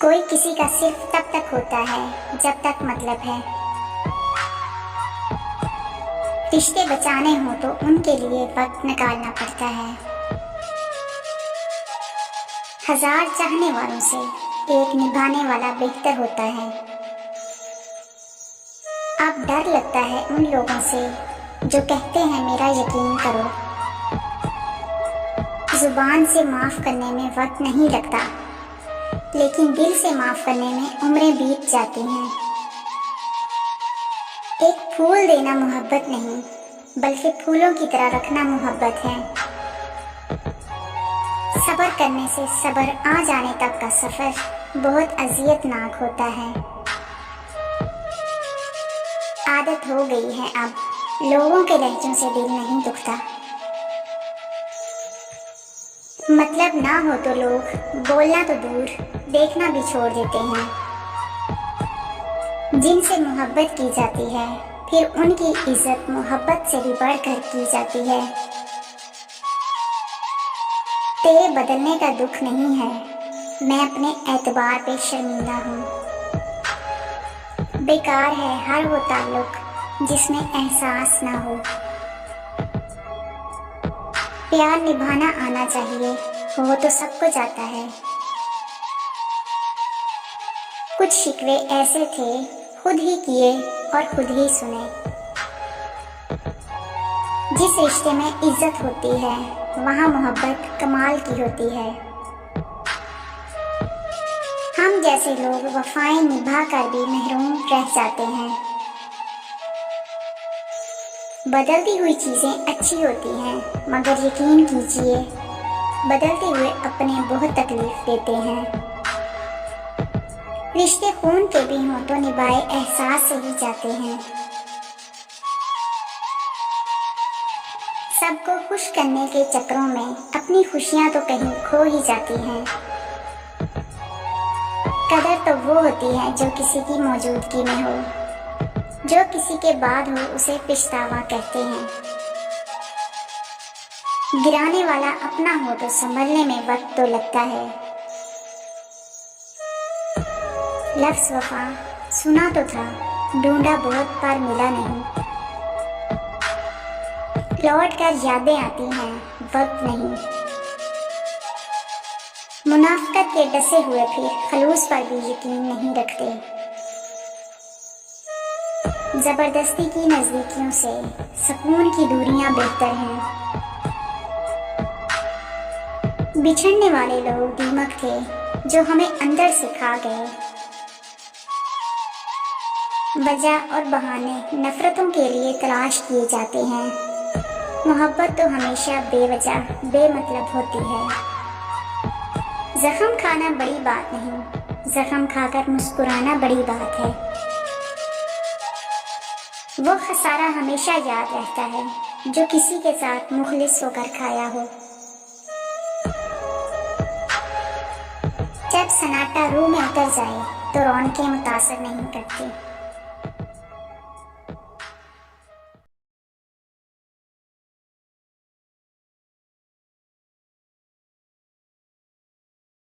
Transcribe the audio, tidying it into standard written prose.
कोई किसी का सिर्फ तब तक होता है जब तक मतलब है। रिश्ते बचाने हो तो उनके लिए वक्त निकालना पड़ता है। हजार चाहने वालों से एक निभाने वाला बेहतर होता है। अब डर लगता है उन लोगों से जो कहते हैं मेरा यकीन करो। जुबान से माफ करने में वक्त नहीं लगता, लेकिन दिल से माफ करने में उम्रें बीत जाती हैं। एक फूल देना मोहब्बत नहीं, बल्कि फूलों की तरह रखना मोहब्बत है। सब्र करने से सब्र आ जाने तक का सफर बहुत अजियतनाक होता है। आदत हो गई है अब लोगों के लहजों से दिल नहीं दुखता। मतलब ना हो तो लोग बोलना तो दूर देखना भी छोड़ देते हैं। जिनसे मोहब्बत की जाती है फिर उनकी इज्जत मोहब्बत से भी बढ़कर की जाती है। तेरे बदलने का दुख नहीं है, मैं अपने एतबार पे शर्मिंदा हूँ। बेकार है हर वो ताल्लुक जिसमें एहसास ना हो। प्यार निभाना आना चाहिए, वो तो सबको जाता है। कुछ शिकवे ऐसे थे खुद ही किए और खुद ही सुने। जिस रिश्ते में इज्जत होती है वहाँ मोहब्बत कमाल की होती है। हम जैसे लोग वफाएं निभा कर भी महरूम रह जाते हैं। बदलती हुई चीजें अच्छी होती हैं, मगर यकीन कीजिए बदलते हुए अपने बहुत तकलीफ देते हैं। रिश्ते खून के भी हों तो निभाए एहसास से ही जाते हैं। सबको खुश करने के चक्करों में अपनी खुशियां तो कहीं खो ही जाती हैं। कदर तो वो होती है जो किसी की मौजूदगी में हो, जो किसी के बाद हो उसे पछतावा कहते हैं। गिराने वाला अपना हो तो संभलने में वक्त तो लगता है। लफ्ज़ वफा सुना तो था, ढूंढा बहुत पर मिला नहीं। लौट कर यादें आती हैं, वक्त नहीं। मुनाफिकत के डसे हुए फिर खलूस पर भी यकीन नहीं रखते। जबरदस्ती की नजदीकियों से सुकून की दूरियां बेहतर हैं। बिछड़ने वाले लोग दीमक थे जो हमें अंदर से खा गए। वजह और बहाने नफरतों के लिए तलाश किए जाते हैं। मोहब्बत तो हमेशा बेवजह बेमतलब होती है। जख्म खाना बड़ी बात नहीं, जख्म खाकर मुस्कुराना बड़ी बात है। वो खसारा हमेशा याद रहता है जो किसी के साथ मुखलिस होकर खाया हो। जब सन्नाटा रूह में उतर जाए तो रौनकें मुतासर नहीं करती।